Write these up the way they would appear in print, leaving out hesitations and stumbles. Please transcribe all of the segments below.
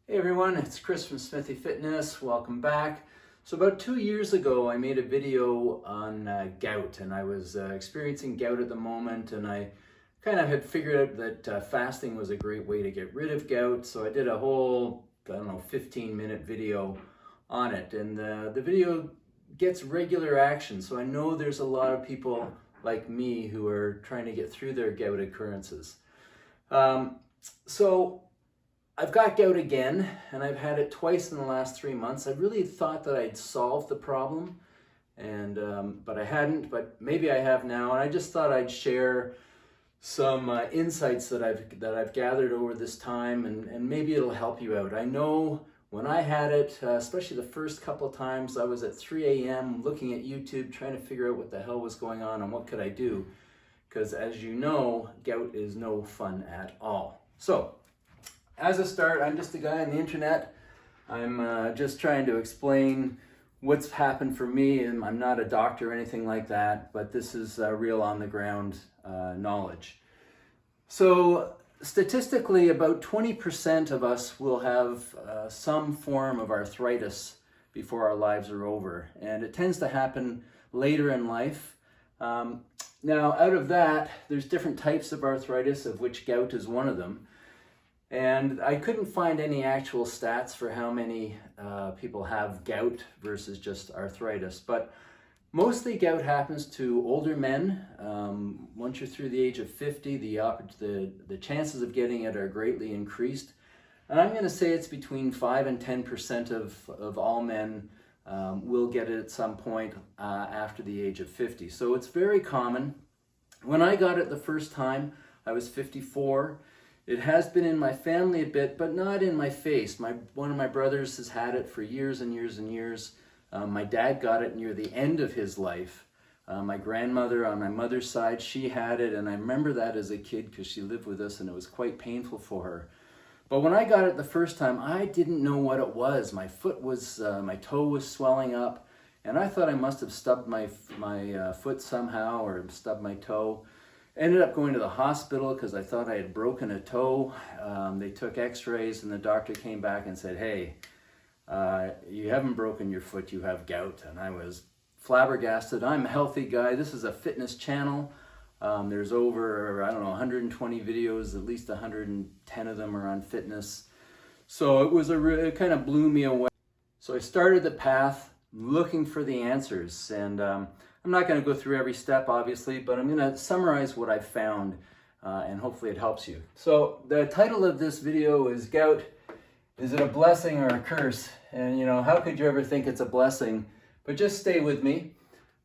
Hey everyone, it's Chris from Smithy Fitness. Welcome back. So about 2 years ago, I made a video on gout, and I was experiencing gout at the moment, and I kind of had figured out that fasting was a great way to get rid of gout. So I did a whole, 15-minute video on it, and the video gets regular action. So I know there's a lot of people like me who are trying to get through their gout occurrences. So I've got gout again, and I've had it twice in the last 3 months. I really thought that I'd solved the problem, and but I hadn't, but maybe I have now. And I just thought I'd share some insights that I've gathered over this time, and maybe it'll help you out. I know when I had it, especially the first couple of times, I was at 3 a.m. looking at YouTube, trying to figure out what the hell was going on and what could I do, because as you know, gout is no fun at all. So, as a start, I'm just a guy on the internet. I'm just trying to explain what's happened for me, and I'm not a doctor or anything like that, but this is real on-the-ground knowledge. So statistically, about 20% of us will have some form of arthritis before our lives are over, and it tends to happen later in life. Now, out of that, there's different types of arthritis, of which gout is one of them. And I couldn't find any actual stats for how many people have gout versus just arthritis, but mostly gout happens to older men. Once you're through the age of 50, the chances of getting it are greatly increased. And I'm going to say it's between 5 and 10% of all men will get it at some point after the age of 50. So it's very common. When I got it the first time, I was 54. It has been in my family a bit, but not in my face. One of my brothers has had it for years and years and years. My dad got it near the end of his life. My grandmother on my mother's side, she had it, and I remember that as a kid because she lived with us and it was quite painful for her. But when I got it the first time, I didn't know what it was. My toe was swelling up, and I thought I must have stubbed my foot somehow or stubbed my toe. Ended up going to the hospital because I thought I had broken a toe. They took x-rays and the doctor came back and said, hey, you haven't broken your foot, you have gout. And I was flabbergasted. I'm a healthy guy. This is a fitness channel. There's over, 120 videos, at least 110 of them are on fitness. So it kind of blew me away. So I started the path looking for the answers, and I'm not going to go through every step, obviously, but I'm going to summarize what I've found, and hopefully it helps you. So the title of this video is Gout, is it a blessing or a curse? And how could you ever think it's a blessing? But just stay with me.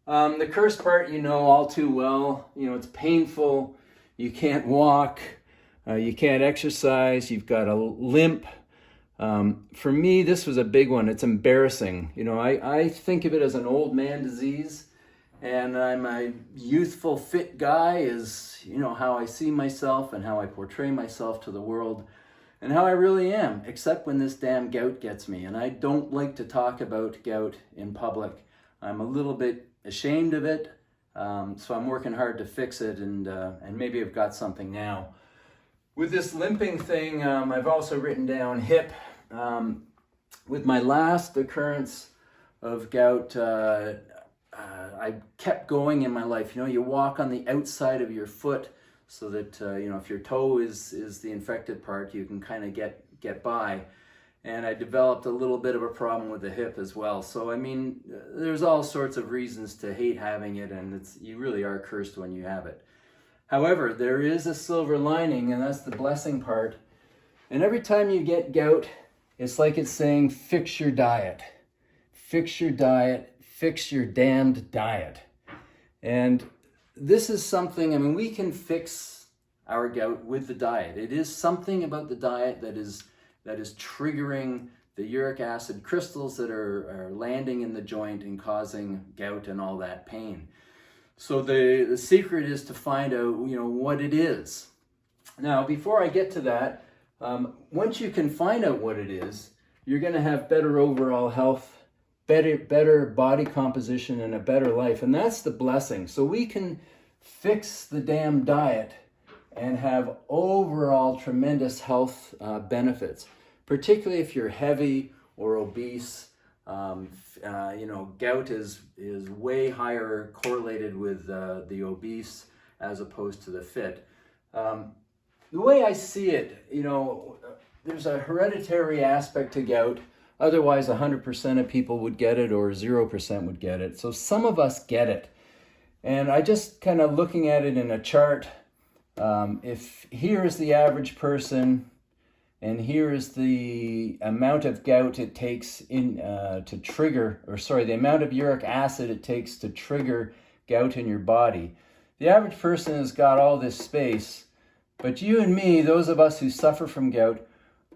The curse part, all too well. It's painful. You can't walk. You can't exercise. You've got a limp. For me, this was a big one. It's embarrassing. I think of it as an old man disease. And I'm a youthful, fit guy is, how I see myself and how I portray myself to the world and how I really am, except when this damn gout gets me. And I don't like to talk about gout in public. I'm a little bit ashamed of it, so I'm working hard to fix it, and maybe I've got something now. With this limping thing, I've also written down hip. With my last occurrence of gout, I kept going in my life. You walk on the outside of your foot so that, if your toe is the infected part, you can kind of get by. And I developed a little bit of a problem with the hip as well. So, there's all sorts of reasons to hate having it, and you really are cursed when you have it. However, there is a silver lining, and that's the blessing part. And every time you get gout, it's like it's saying, fix your diet. Fix your diet. Fix your damned diet. And this is something, we can fix our gout with the diet. It is something about the diet that is triggering the uric acid crystals that are landing in the joint and causing gout and all that pain. So the secret is to find out, what it is. Now, before I get to that, once you can find out what it is, you're going to have better overall health, better body composition, and a better life. And that's the blessing. So we can fix the damn diet and have overall tremendous health benefits. particularly if you're heavy or obese. Gout is way higher correlated with the obese as opposed to the fit. The way I see it, there's a hereditary aspect to gout. Otherwise, 100% of people would get it or 0% would get it. So some of us get it. And I just kind of looking at it in a chart, if here is the average person, and here is the amount of gout it takes to trigger, the amount of uric acid it takes to trigger gout in your body. The average person has got all this space, but you and me, those of us who suffer from gout,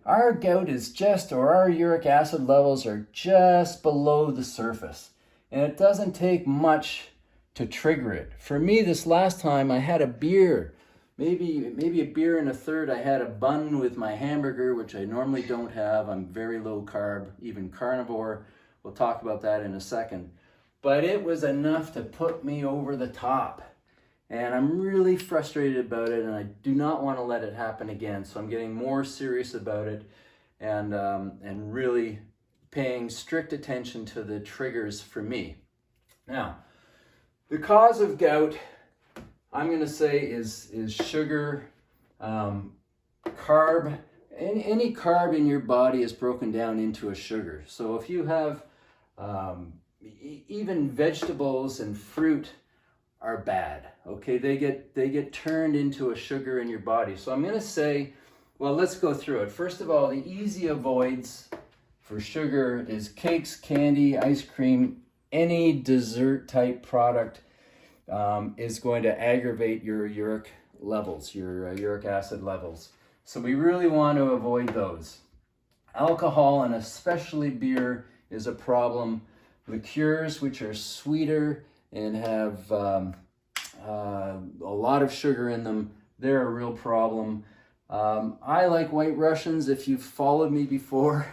our gout is our uric acid levels are just below the surface. And it doesn't take much to trigger it. For me, this last time I had a beer, maybe a beer and a third. I had a bun with my hamburger, which I normally don't have. I'm very low carb, even carnivore. We'll talk about that in a second. But it was enough to put me over the top. And I'm really frustrated about it, and I do not want to let it happen again. So I'm getting more serious about it and really paying strict attention to the triggers for me. Now, the cause of gout, I'm going to say, is sugar, carb. Any carb in your body is broken down into a sugar. So if you have even vegetables and fruit are bad, okay? They get turned into a sugar in your body. So I'm going to say, well, let's go through it. First of all, the easy avoids for sugar is cakes, candy, ice cream. Any dessert type product is going to aggravate your uric levels, your uric acid levels. So we really want to avoid those. Alcohol, and especially beer, is a problem. Liqueurs, which are sweeter and have a lot of sugar in them, they're a real problem. I like White Russians. If you've followed me before,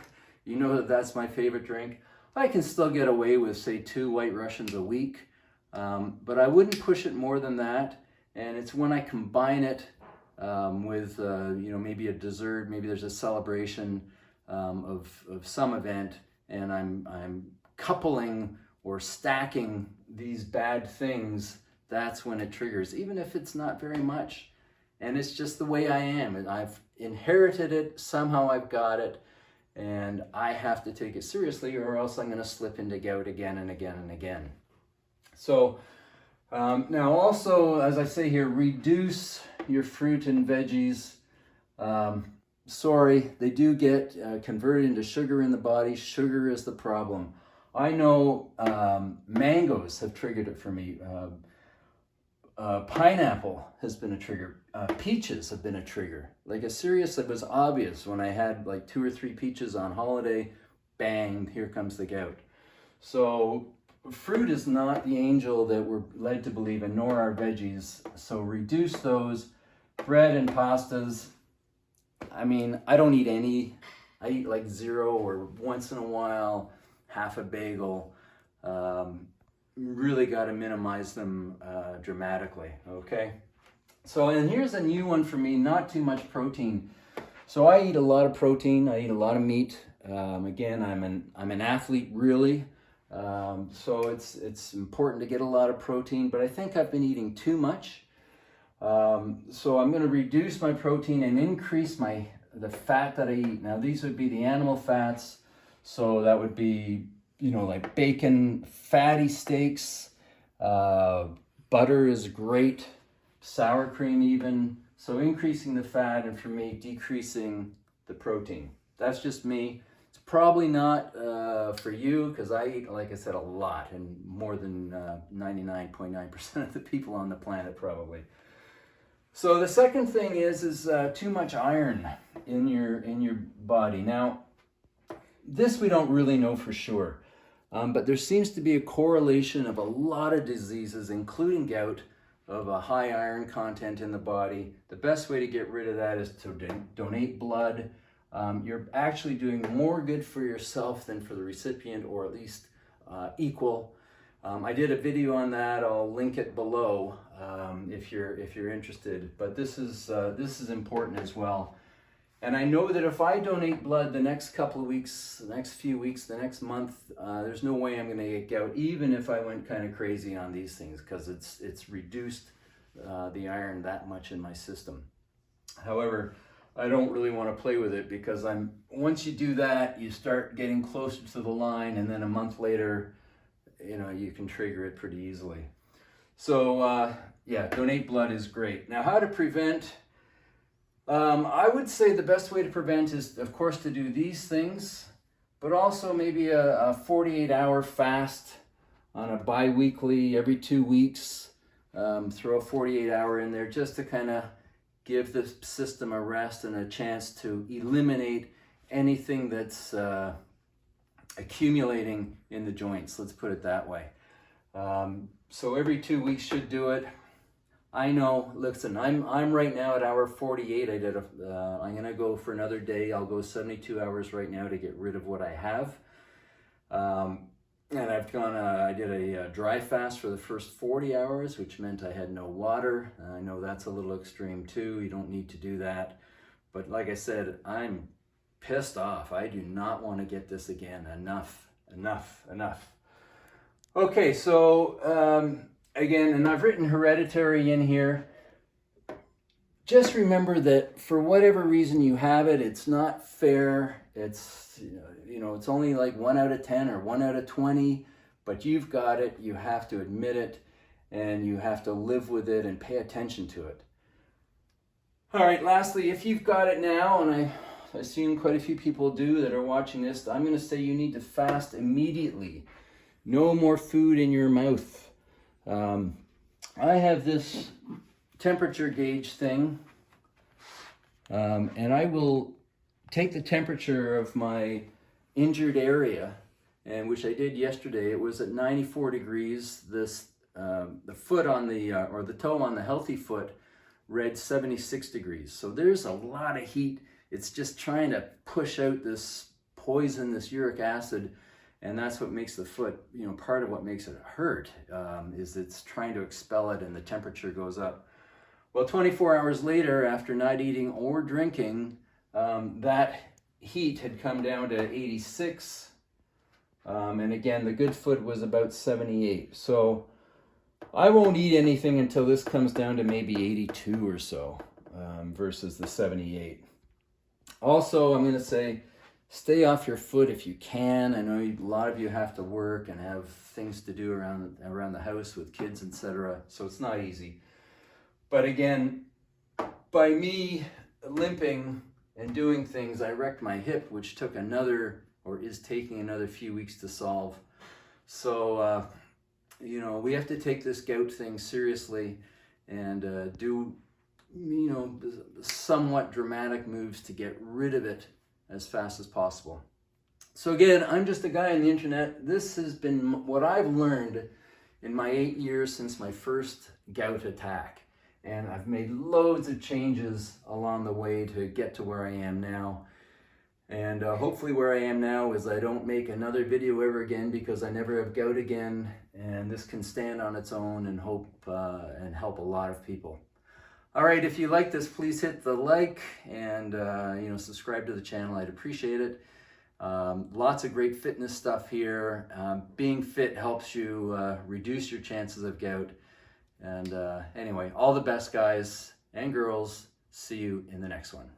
you know that that's my favorite drink. I can still get away with, say, 2 White Russians a week, but I wouldn't push it more than that. And it's when I combine it with, maybe a dessert, maybe there's a celebration of some event, and I'm coupling or stacking these bad things, that's when it triggers, even if it's not very much. And it's just the way I am. And I've inherited it, somehow I've got it, and I have to take it seriously, or else I'm going to slip into gout again and again and again. So now also, as I say here, reduce your fruit and veggies. They do get converted into sugar in the body. Sugar is the problem. I know mangoes have triggered it for me. Pineapple has been a trigger. Peaches have been a trigger. Like it was obvious when I had like 2 or 3 peaches on holiday, bang, here comes the gout. So fruit is not the angel that we're led to believe in, nor are veggies. So reduce those. Bread and pastas. I mean, I don't eat any. I eat like 0 or once in a while, half a bagel. Really got to minimize them dramatically, okay? So, and here's a new one for me, not too much protein. So I eat a lot of protein, I eat a lot of meat. Again, I'm an athlete, really. So it's important to get a lot of protein, but I think I've been eating too much. So I'm going to reduce my protein and increase the fat that I eat. Now these would be the animal fats. So that would be, like bacon, fatty steaks, butter is great, sour cream even. So increasing the fat, and for me, decreasing the protein. That's just me. It's probably not for you, because I eat, like I said, a lot, and more than 99.9% of the people on the planet probably. So the second thing is too much iron in your body. Now, this we don't really know for sure, but there seems to be a correlation of a lot of diseases, including gout, of a high iron content in the body. The best way to get rid of that is to donate blood. You're actually doing more good for yourself than for the recipient, or at least equal. I did a video on that. I'll link it below if you're interested. But this is important as well. And I know that if I donate blood the next couple of weeks, the next few weeks, the next month, there's no way I'm going to get gout, even if I went kind of crazy on these things, because it's reduced the iron that much in my system. However, I don't really want to play with it, because once you do that, you start getting closer to the line, and then a month later, you can trigger it pretty easily. So yeah, donate blood is great. Now, how to prevent? I would say the best way to prevent is, of course, to do these things, but also maybe a 48-hour fast on a bi-weekly, every 2 weeks. Throw a 48-hour in there just to kind of give the system a rest and a chance to eliminate anything that's accumulating in the joints. Let's put it that way. So every 2 weeks should do it. I know, listen, I'm right now at hour 48. I'm gonna go for another day. I'll go 72 hours right now to get rid of what I have. And I did a dry fast for the first 40 hours, which meant I had no water. I know that's a little extreme too. You don't need to do that. But like I said, I'm pissed off. I do not want to get this again. Enough. Okay, so again, and I've written hereditary in here. Just remember that for whatever reason you have it, it's not fair. It's, it's only like 1 out of 10 or 1 out of 20, but you've got it. You have to admit it, and you have to live with it and pay attention to it. All right, lastly, if you've got it now, and I assume quite a few people do that are watching this, I'm going to say you need to fast immediately. No more food in your mouth. I have this temperature gauge thing, and I will take the temperature of my injured area, and which I did yesterday. It was at 94 degrees. The foot on or the toe on the healthy foot read 76 degrees. So there's a lot of heat. It's just trying to push out this poison, this uric acid. And that's what makes the foot, part of what makes it hurt is it's trying to expel it, and the temperature goes up. Well, 24 hours later, after not eating or drinking, that heat had come down to 86. And again, the good foot was about 78. So I won't eat anything until this comes down to maybe 82 or so versus the 78. Also, I'm going to say, stay off your foot if you can. I know a lot of you have to work and have things to do around the house with kids, etc. So it's not easy. But again, by me limping and doing things, I wrecked my hip, which is taking another few weeks to solve. So, we have to take this gout thing seriously and do, somewhat dramatic moves to get rid of it as fast as possible. So again, I'm just a guy on the internet. This has been what I've learned in my 8 years since my first gout attack. And I've made loads of changes along the way to get to where I am now. And hopefully where I am now is I don't make another video ever again, because I never have gout again. And this can stand on its own and help a lot of people. All right, if you like this, please hit the like and subscribe to the channel. I'd appreciate it. Lots of great fitness stuff here. Being fit helps you reduce your chances of gout. And anyway, all the best, guys and girls. See you in the next one.